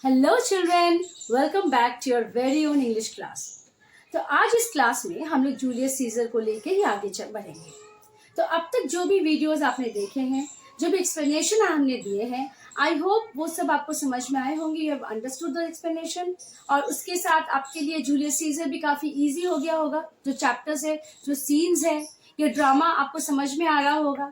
Hello children, welcome back to your very own English class. तो आज इस class में हम लोग जूलियस सीजर को लेके ही आगे बढ़ेंगे। तो अब तक जो भी वीडियोस आपने देखे हैं, जो भी एक्सप्लेनेशन हमने दिए हैं, आई होप वो सब आपको समझ में आए होंगे। You have understood the explanation. और उसके साथ आपके लिए जूलियस सीजर भी काफ़ी ईजी हो गया होगा। जो चैप्टर्स है, जो सीन्स है, ये ड्रामा आपको समझ में आ रहा होगा।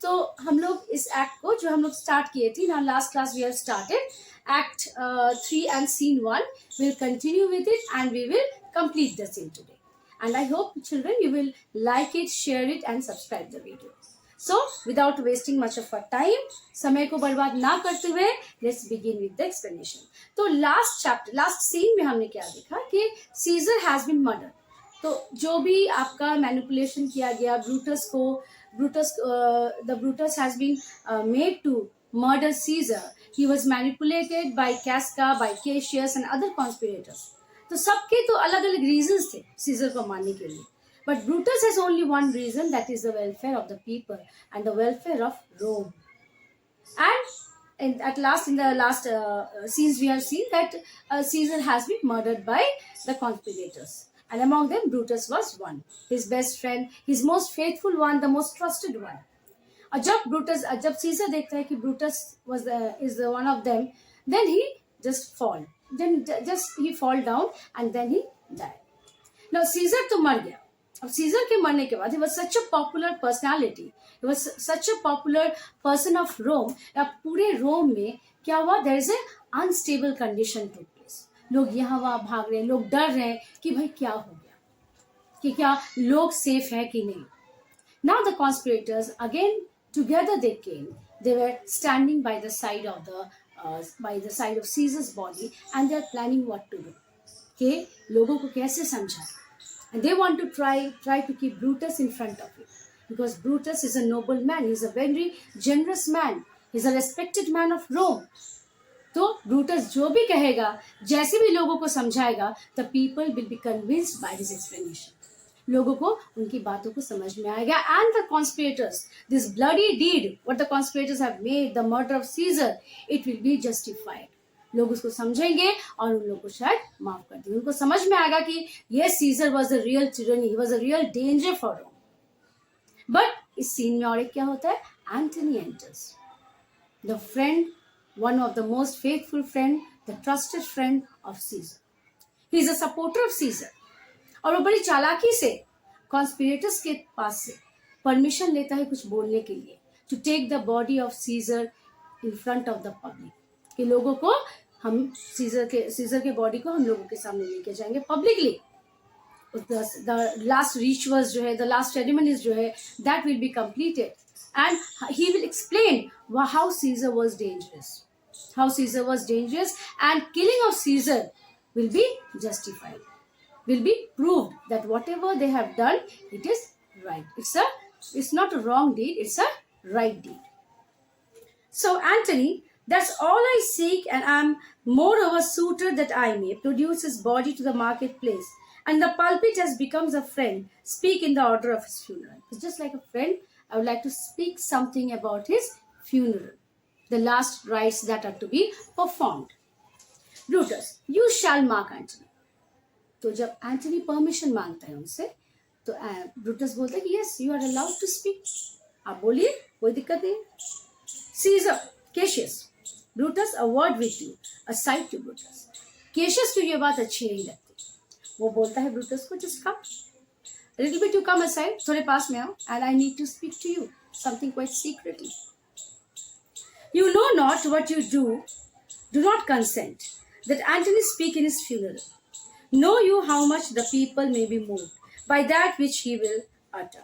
तो हम लोग इस एक्ट को जो हम लोग स्टार्ट किए थे ना, last class we have started act 3 and scene 1. We'll continue with it and we will complete the scene today. And I hope children you will like it, share it and subscribe the video. So without wasting much of our time, समय को बर्बाद ना करते हुए let's begin with the explanation. तो last scene में हमने क्या देखा कि Caesar has been murdered. तो जो भी आपका मैनिपुलेशन किया गया Brutus has been made to murder Caesar. He was manipulated by Casca, by Cassius and other conspirators. तो सबके तो अलग अलग रीजंस थे सीजर को मारने के लिए, but Brutus has only one reason, that is the welfare of the people and the welfare of Rome. And in the last scenes we have seen that Caesar has been murdered by the conspirators, and among them Brutus was one, his best friend, his most faithful one, the most trusted one. और जब scissor देखता है कि Brutus is one of them, then he just fall down and then he died. Now Caesar तो मर गया। अब scissor के मरने के बाद he was such a popular personality, he was such a popular person of Rome. अब पूरे रोम में क्या हुआ, there is a unstable condition took place. लोग यहाँ वहाँ भाग रहे हैं, लोग डर रहे हैं कि भाई क्या हो गया, कि क्या लोग सेफ है कि नहीं. Now the conspirators again together they came. They were standing by the side of Caesar's body and they are planning what to do. Okay, लोगों को कैसे समझाएं? And they want to try to keep Brutus in front of it, because Brutus is a noble man. He is a very generous man. He is a respected man of Rome. तो Brutus जो भी कहेगा, जैसे भी लोगों को समझाएगा, the people will be convinced by his explanation. लोगों को उनकी बातों को समझ में आएगा. And the conspirators, this bloody deed, what the conspirators have made, the murder of Caesar, it will be justified. लोग उसको समझेंगे और उन लोगों को शायद माफ कर देंगे. उनको समझ में आएगा कि yes, Caesar was a real tyranny, he was a real danger for Rome. But इस सीन में और एक क्या होता है, Antony enters, the friend, one of the most faithful friend, the trusted friend of Caesar. He is a supporter of Caesar. और वो बड़ी चालाकी से कॉन्स्पिरेटर्स के पास से परमिशन लेता है कुछ बोलने के लिए, to take the body of Caesar in front of the public, कि लोगों को हम सीजर के बॉडी को हम लोगों के सामने लेके जाएंगे पब्लिकली. द लास्ट रिचुअल्स जो है, द लास्ट सेरेमनीज जो है, that will be completed and he will explain how Caesar was dangerous and killing of Caesar will be justified, will be proved that whatever they have done, it is right. It's not a wrong deed, it's a right deed. So Antony, that's all I seek, and I'm moreover suited that I may produce his body to the marketplace, and the pulpit has becomes a friend, speak in the order of his funeral. It's just like a friend. I would like to speak something about his funeral, the last rites that are to be performed. Brutus, you shall mark Antony. तो जब Antony permission मांगता है उनसे, तो Brutus बोलता है कि yes, you are allowed to speak, आप बोलिए, कोई दिक्कत नहीं. Caesar, Cassius, Brutus, a word with you, a side to Brutus. Cassius को ये बात अच्छी नहीं लगती. वो बोलता है ब्रूटस को, just come little bit, you come aside, थोड़े पास में आओ, and I need to speak to you something quite secretly. You know not what you do not consent that Antony speak in his funeral. Know you how much the people may be moved by that which he will utter.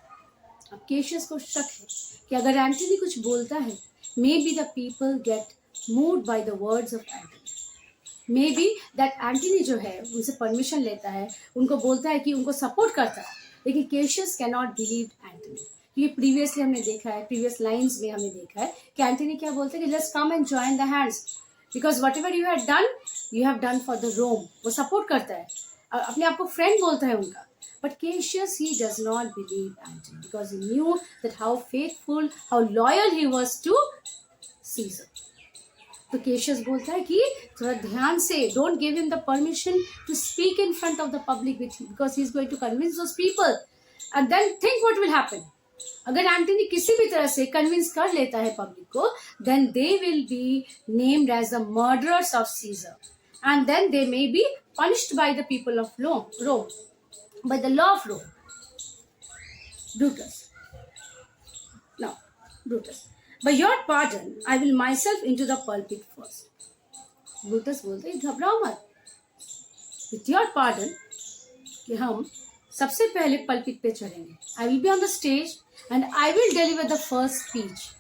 अब caseous को शक है कि अगर Antony कुछ बोलता है, maybe the people get moved by the words of Antony. Maybe that Antony जो है उनसे परमिशन लेता है, उनको बोलता है कि उनको सपोर्ट करता है, लेकिन केशियस कैनॉट बिलीव एंटनी. ये प्रीवियसली हमने देखा है, प्रीवियस लाइन्स में हमने देखा है कि एंटनी क्या बोलते हैं कि let's come and join the hands, because whatever you have done for the Rome. वो सपोर्ट करता है, अपने आप को फ्रेंड बोलता है उनका. But Cassius, he does not believe Antony, because he knew that how faithful, how loyal he was to Caesar. तो केशियस बोलता है कि थोड़ा ध्यान से, don't give him the permission to speak in front of the public with you, because he is going to convince those people and then think what will happen. अगर Antony किसी भी तरह से कन्विंस कर लेता है पब्लिक को, then they will be named as the murderers of Caesar, and then they may be punished by the people of Rome, by the law of Rome. Brutus. Now, Brutus. By your pardon, I will myself into the pulpit first. Brutus बोलते हैं घबराओ मत. With your pardon, कि हम सबसे पहले pulpit पे चढ़ेंगे. I will be on the stage and I will deliver the first speech.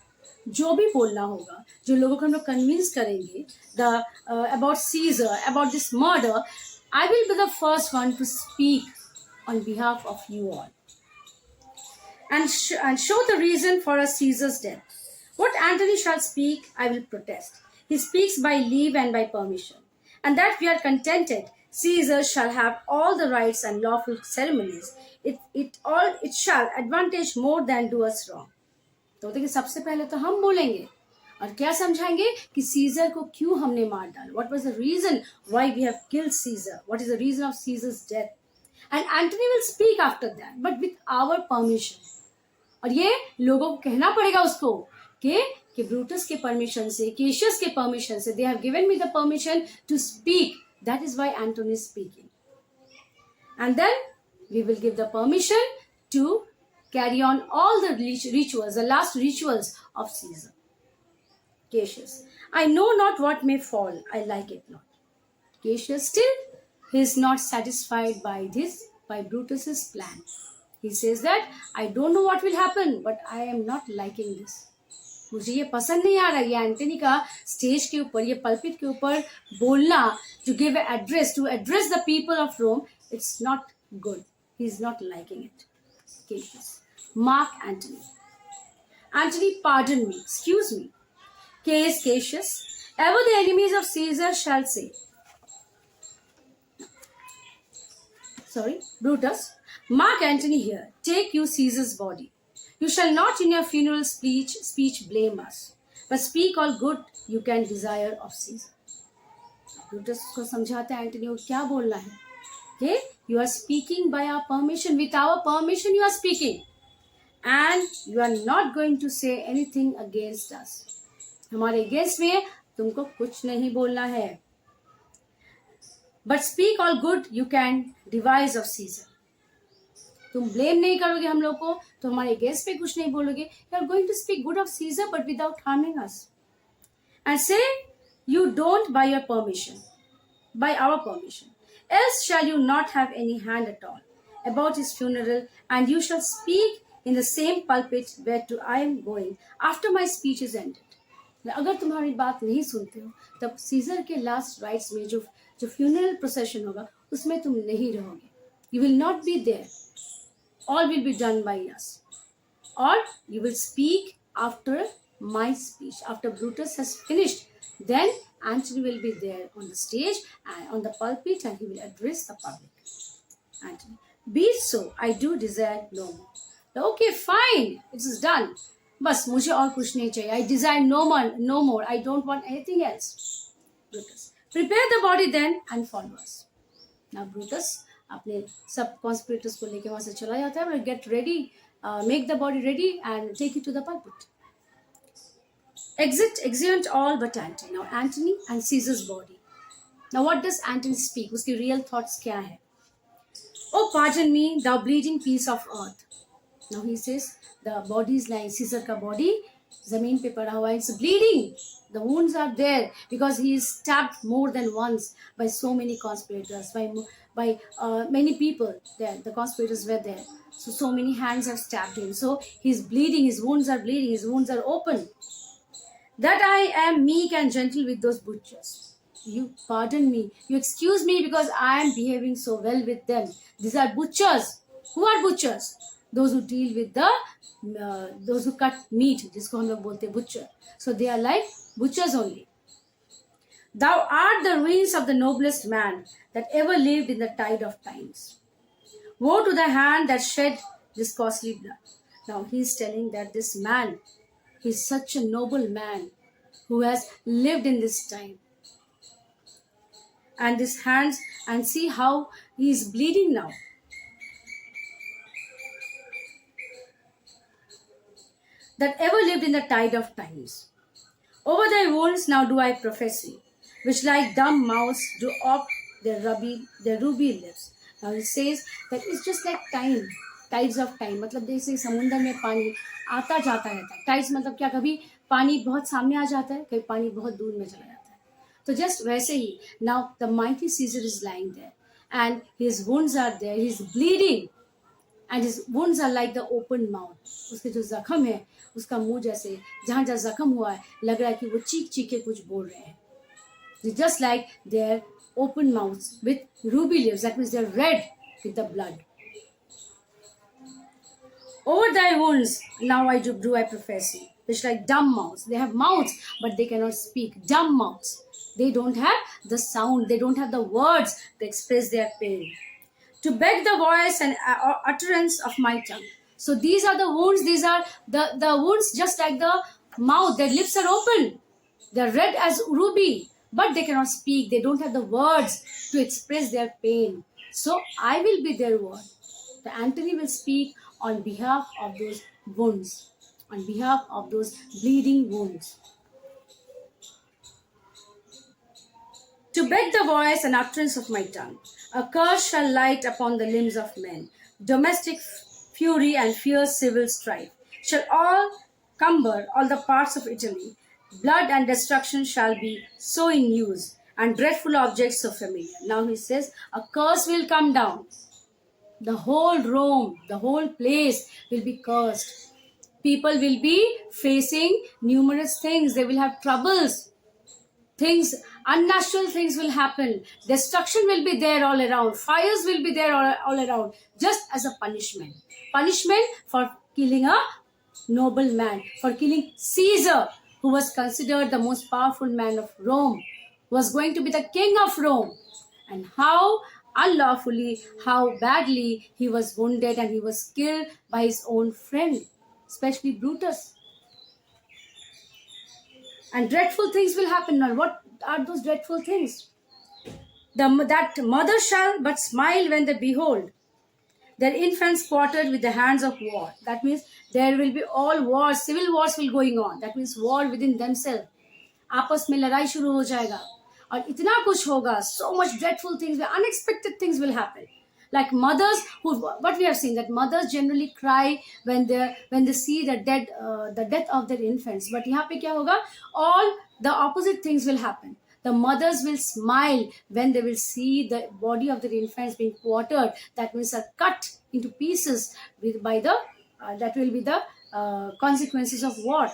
जो भी बोलना होगा, जो लोगों को हम लोग कन्विंस करेंगे about Caesar, about this murder, I will be the first one to speak on behalf of you all and show the reason for a Caesar's death. What Antony shall speak, I will protest. He speaks by leave and by permission, and that we are contented. Caesar shall have all the rights and lawful ceremonies. It shall advantage more than do us wrong. तो देखिए, सबसे पहले तो हम बोलेंगे और क्या समझाएंगे कि सीजर को क्यों हमने मार डाला. What was the reason why we have killed Caesar, what is the reason of Caesar's death. And Antony will speak after that, but with our permission. और ये लोगों को कहना पड़ेगा उसको कि ब्रूटस के परमिशन से, केशियस के परमिशन से, they have given me the permission to speak. That is why Antony is speaking. And then we will give the permission to carry on all the rituals, the last rituals of Caesar. Cassius. I know not what may fall, I like it not. Cassius still is not satisfied by Brutus's plan. He says that I don't know what will happen, but I am not liking this. मुझे ये पसंद नहीं आ रहा. ये Antony का stage के ऊपर, ये पल्पिट के ऊपर बोलना, to give an address, to address the people of Rome, it's not good. He is not liking it. Cassius. Mark Antony. Antony, pardon me, excuse me. Caius Cassius, ever the enemies of Caesar shall say. Brutus. Mark Antony here. Take you Caesar's body. You shall not in your funeral speech blame us, but speak all good you can desire of Caesar. Brutus को समझाते हैं Antony को क्या बोलना है. Okay? You are speaking by our permission. With our permission you are speaking. And you are not going to say anything against us. हमारे against में तुमको कुछ नहीं बोलना है. But speak all good you can devise of Caesar. तुम blame नहीं करोगे हम लोग को, तो हमारे against पे कुछ नहीं बोलोगे. You are going to speak good of Caesar but without harming us. And say you don't by your permission, by our permission. Else shall you not have any hand at all about his funeral, and you shall speak in the same pulpit where to I am going after my speech is ended. अगर तुम्हारी बात नहीं सुनते हो, तब scissor के last rites में जो फ्यूनरल प्रोसेशन होगा उसमें तुम नहीं रहोगे. You will not be there. All will be done by us. Or you will speak after my speech. After Brutus has finished, then Antony will be there on the stage and on the pulpit, and he will address the public. Antony. Be it so. I do desire no more. Okay, fine, it is done. बस मुझे और कुछ नहीं चाहिए. I desire no more. I don't want anything else. Brutus. Prepare the body then and follow us. Now Brutus अपने सब conspirators को लेके वहाँ से चला जाता है. Get ready, make the body ready and take it to the pulpit. Exeunt all but Antony. Now Antony and Caesar's body. Now what does Antony speak? उसकी real thoughts क्या है? Oh, pardon me, thou bleeding piece of earth. Now he says the body is lying. Caesar का body जमीन पे पड़ा हुआ है. It's bleeding. The wounds are there because he is stabbed more than once by so many conspirators, by many people there. The conspirators were there. So many hands have stabbed him. So he's bleeding. His wounds are bleeding. His wounds are open. That I am meek and gentle with those butchers. You pardon me. You excuse me because I am behaving so well with them. These are butchers. Who are butchers? Those who deal with those who cut meat, जिसको हम लोग बोलते हैं butcher. So they are like butchers only. Thou art the ruins of the noblest man that ever lived in the tide of times. Woe to the hand that shed this costly blood. Now he is telling that this man, he is such a noble man who has lived in this time. And his hands, and see how he is bleeding now. That ever lived in the tide of times. Over thy wounds now do I prophesy, which like dumb mouths do up their ruby lips. Now it says that it's just like time, tides of time. मतलब जैसे समुद्र में पानी आता जाता रहता है. Tides मतलब क्या, कभी पानी बहुत सामने आ जाता है, कभी पानी बहुत दूर में चला जाता है. तो just वैसे ही, now the mighty Caesar is lying there, and his wounds are there. He is bleeding, and his wounds are like the open mouth. उसके जो जख्म है, उसका मुंह जैसे जहाँ जहाँ जख्म हुआ है, लग रहा है कि वो चीख चीख के कुछ बोल रहे हैं. Just like their open mouths with ruby lips. That means they're red with the blood. Over thy wounds now I do I prophesy, which like dumb mouths. They have mouths, but they cannot speak. Dumb mouths. They don't have the sound. They don't have the words to express their pain. To beg the voice and utterance of my tongue. So these are the wounds. These are the wounds just like the mouth. Their lips are open. They're red as ruby, but they cannot speak. They don't have the words to express their pain. So I will be their word. The Antony will speak on behalf of those wounds, on behalf of those bleeding wounds. To beg the voice and utterance of my tongue. A curse shall light upon the limbs of men. Domestic fury and fierce civil strife shall all cumber all the parts of Italy. Blood and destruction shall be so in use, and dreadful objects so familiar. Now he says, a curse will come down. The whole Rome, the whole place will be cursed. People will be facing numerous things. They will have troubles. Things, unnatural things will happen. Destruction will be there all around. Fires will be there all around. Just as a punishment. Punishment for killing a noble man. For killing Caesar, who was considered the most powerful man of Rome. Was going to be the king of Rome. And how unlawfully, how badly he was wounded and he was killed by his own friend. Especially Brutus. And dreadful things will happen. Now, what are those dreadful things? That mother shall but smile when they behold their infants quartered with the hands of war. That means there will be all wars, civil wars will going on. That means war within themselves. आपस में लड़ाई शुरू हो जाएगा. और इतना कुछ होगा. So much dreadful things, unexpected things will happen. Like mothers, what we have seen, that mothers generally cry when they see the death of their infants. But यहाँ पे क्या होगा? All the opposite things will happen. The mothers will smile when they will see the body of their infants being quartered. That means are cut into pieces by the that will be the consequences of war.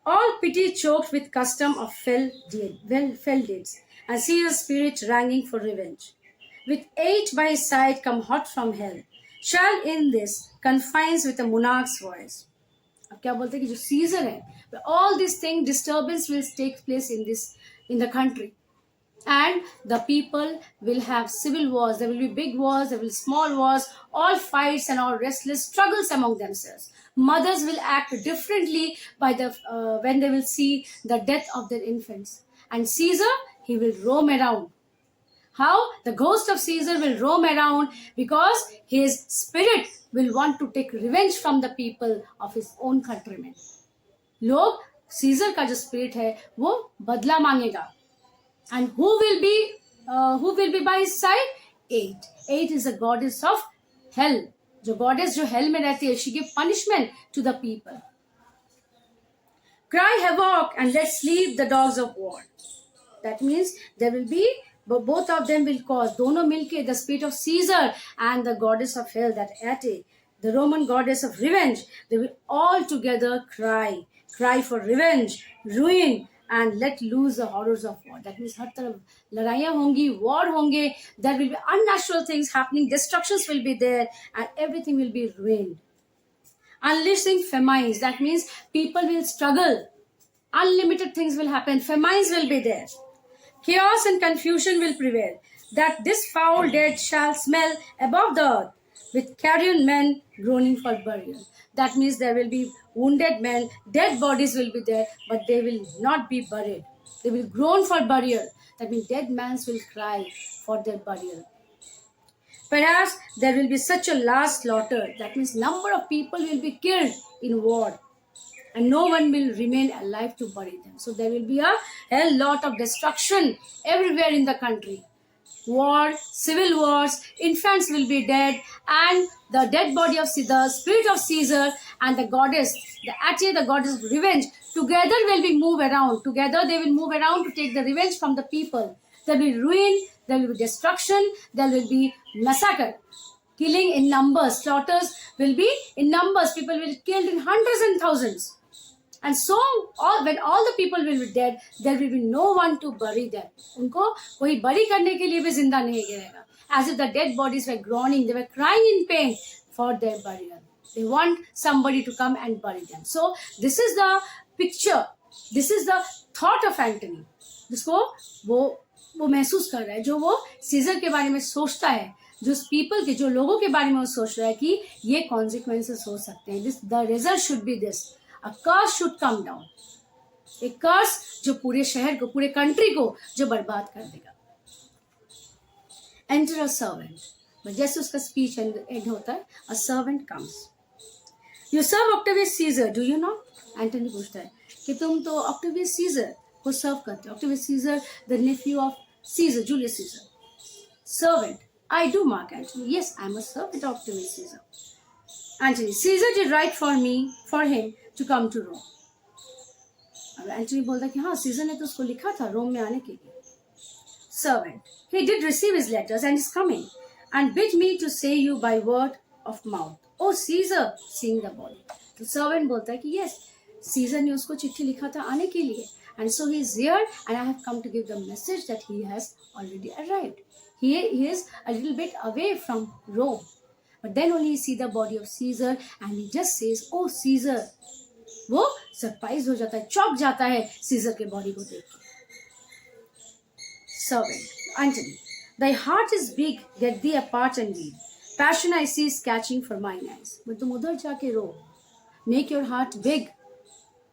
All pity choked with custom of fell deeds, and Caesar's spirit ranging for revenge. With age by his side come hot from hell, shall in this confines with a monarch's voice. अब क्या बोलते हैं कि जो Caesar है, all these things, disturbance will take place in the country, and the people will have civil wars. There will be big wars, there will be small wars, all fights and all restless struggles among themselves. Mothers will act differently when they will see the death of their infants, and Caesar, he will roam around. How? The ghost of Caesar will roam around because his spirit will want to take revenge from the people of his own countrymen. लोग Caesar का जो spirit है वो बदला मांगेगा. And who will be by his side? Eight is the goddess of hell. जो goddess जो hell में रहती है, she give punishment to the people. Cry havoc and let sleep the dogs of war. That means there will be, but both of them will cause, दोनों मिलके, the spirit of Caesar and the goddess of hell, that Ate, the Roman goddess of revenge, they will all together cry for revenge, ruin, and let loose the horrors of war. That means हर तरफ लड़ाइयाँ होंगी, war होंगे, there will be unnatural things happening, destructions will be there, and everything will be ruined. Unleashing famines, that means people will struggle, unlimited things will happen, famines will be there. Chaos and confusion will prevail, that this foul dead shall smell above the earth, with carrion men groaning for burial. That means there will be wounded men, dead bodies will be there, but they will not be buried. They will groan for burial. That means dead men will cry for their burial. Perhaps there will be such a large slaughter. That means number of people will be killed in war, and no one will remain alive to bury them. So there will be a hell lot of destruction everywhere in the country. War, civil wars, infants will be dead, and the dead body of the spirit of Caesar and the goddess, the Atia, the goddess of revenge, together will be move around. Together they will move around to take the revenge from the people. There will be ruin, there will be destruction, there will be massacre. Killing in numbers, slaughters will be in numbers. People will be killed in hundreds and thousands. And so, when all the people will be dead, there will be no one to bury them. उनको कोई बरी करने के लिए भी जिंदा नहीं गिरेगा. As if the dead bodies were groaning, they were crying in pain for their burial. They want somebody to come and bury them. So, this is the picture. This is the thought of Antony. जिसको वो महसूस कर रहा है, जो वो scissor के बारे में सोचता है, जो पीपल के, जो लोगों के बारे में वो सोच रहा है कि ये कॉन्सिक्वेंसेस हो सकते हैं. This the result should be this. A curse should come down. A curse जो पूरे शहर को, पूरे कंट्री को जो बर्बाद कर देगा. Enter a servant. जैसे उसका स्पीच एंड होता है, a servant comes. You serve Octavius Caesar, do you not? Antony पूछता है कि तुम तो Octavius Caesar को सर्व करते हो. Octavius Caesar, the nephew of Caesar, Julius Caesar. Servant. I do, Mark Antony. Yes, I am a servant of Octavius Caesar. Antony. Caesar did write for him to come to Rome. अब Antony बोलता कि हाँ, scissor ने तो उसको लिखा था रोम में आने के लिए. Servant. He did receive his letters and is coming and bid me to say you by word of mouth. Oh Caesar, seeing the body. तो servant बोलता है कि yes, सीजर ने उसको चिट्ठी लिखा था आने के लिए, and so he is here and I have come to give the message that he has already arrived. He is a little bit away from Rome. But then only he see the body of Caesar and he just says, oh Caesar. वो surprise हो जाता है, चौंक जाता है scissor के body को देख के. Servant. Antony. Thy heart is big, get thee apart and weep. Passion I see is catching for mine eyes. but तुम उधर जाके रो. Make your heart big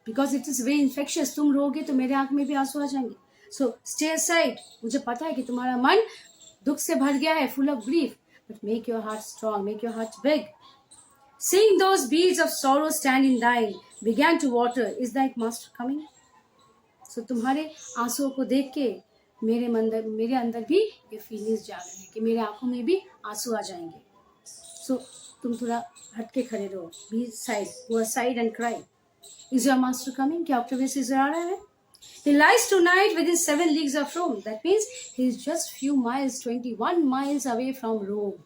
because it is very infectious. तुम रोगे तो मेरे आंख में भी आंसू आ जाएंगे. So stay aside. मुझे पता है कि तुम्हारा मन दुख से भर गया है, full of grief. But make your heart strong, make your heart big. Seeing those beads of sorrow stand in thine, began to water. Is thy master coming? So तुम्हारे आंसुओं को देख के मेरे अंदर भी ये फीलिंग्स जा रही है कि मेरे आंखों में भी आंसू आ जाएंगे. So तुम थोड़ा हटके खड़े रहो. Be side, go aside and cry. Is your master coming? क्या Octavius Caesar आ रहा है? He lies tonight within 7 leagues of Rome. That means he is just few miles, 21 miles away from Rome.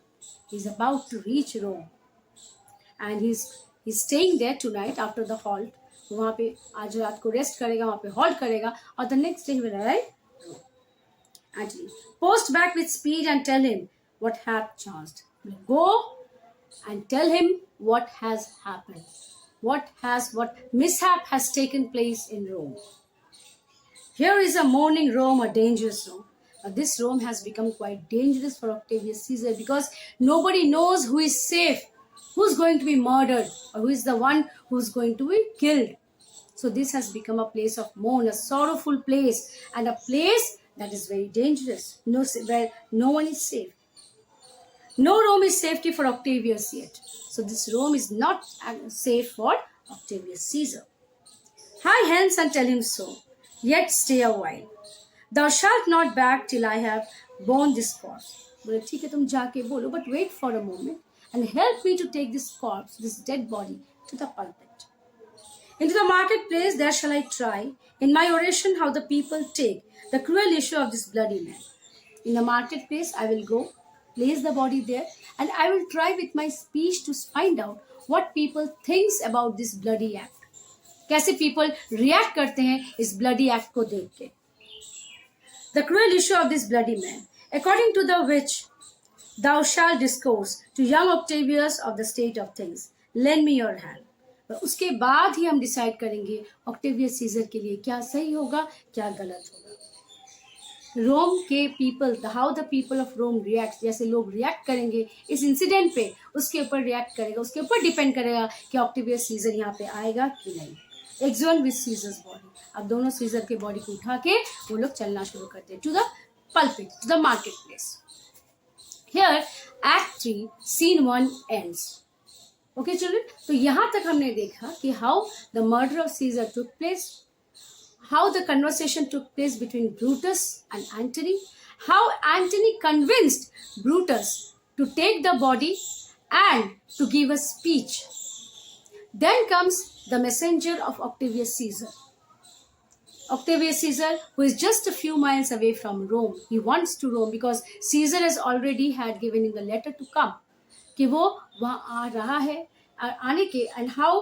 He is about to reach Rome. And he's staying there tonight after the halt. वहाँ पे आज रात को rest करेगा, वहाँ पे halt करेगा, और the next day he will arrive. Actually, post back with speed and tell him what hath chanced. Go and tell him what has happened. What mishap has taken place in Rome. Here is a mourning Rome, a dangerous Rome. Now, this Rome has become quite dangerous for Octavius Caesar because nobody knows who is safe, who's going to be murdered, or who is the one who's going to be killed. So this has become a place of mourn, a sorrowful place, and a place that is very dangerous, where no one is safe. No Rome is safety for Octavius yet. So this Rome is not safe for Octavius Caesar. Hie hence and tell him so. Yet stay a while. Thou shalt not back till I have borne this corpse. बोले ठीक है तुम जाके बोलो, but wait for a moment and help me to take this corpse, this dead body, to the pulpit. Into the marketplace there shall I try, in my oration how the people take the cruel issue of this bloody man. In the marketplace I will go, place the body there, and I will try with my speech to find out what people thinks about this bloody act. कैसे people react करते हैं इस bloody act को देख के. The cruel issue of this bloody man, according to the which thou shalt discourse to young Octavius of the state of things. Lend me your hand. उसके बाद ही हम डिसाइड करेंगे ऑक्टेवियस सीजर के लिए क्या सही होगा, क्या गलत होगा. रोम के people, how the people of Rome react, जैसे लोग रिएक्ट करेंगे इस इंसिडेंट पे, उसके ऊपर रिएक्ट करेगा, उसके ऊपर डिपेंड करेगा कि ऑक्टेवियस सीजर यहाँ पे आएगा कि नहीं। एक्सॉन विद सीजर्स बॉडी, अब दोनों सीजर के बॉडी को उठा के वो लोग चलना शुरू करते हैं to the pulpit, to the market place. Here act 3 scene 1 ends. Okay children, तो यहाँ तक हमने देखा कि how the murder of Caesar took place, how the conversation took place between Brutus and Antony, how Antony convinced Brutus to take the body and to give a speech. Then comes the messenger of Octavius Caesar. Octavius Caesar, who is just a few miles away from Rome, he wants to Rome because Caesar has already had given him the letter to come, कि वो वहाँ आ रहा है, आने के, and how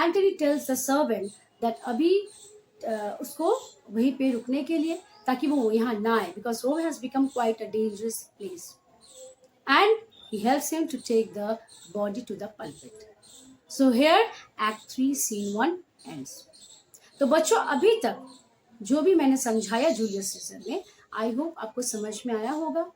Antony tells the servant that अभी उसको वहीं पे रुकने के लिए, ताकि वो यहाँ ना आए, because Rome has become quite a dangerous place, and he helps him to take the body to the pulpit. So here Act 3 Scene 1 ends. तो बच्चों अभी तक जो भी मैंने समझाया जूलियस सीजर में, आई होप आपको समझ में आया होगा।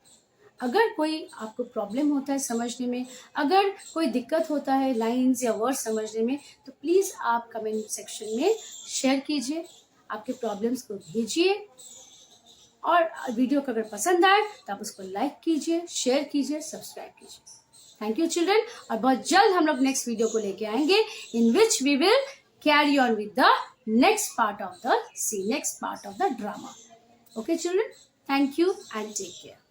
अगर कोई आपको प्रॉब्लम होता है समझने में, अगर कोई दिक्कत होता है लाइंस या वर्ड समझने में, तो प्लीज़ आप कमेंट सेक्शन में शेयर कीजिए, आपके प्रॉब्लम्स को भेजिए, और वीडियो को अगर पसंद आए तो आप उसको लाइक कीजिए, शेयर कीजिए, सब्सक्राइब कीजिए। थैंक यू चिल्ड्रन, और बहुत जल्द हम लोग नेक्स्ट वीडियो को लेके आएंगे, in which we will carry on with the next part of the drama. Okay children, thank you and take care.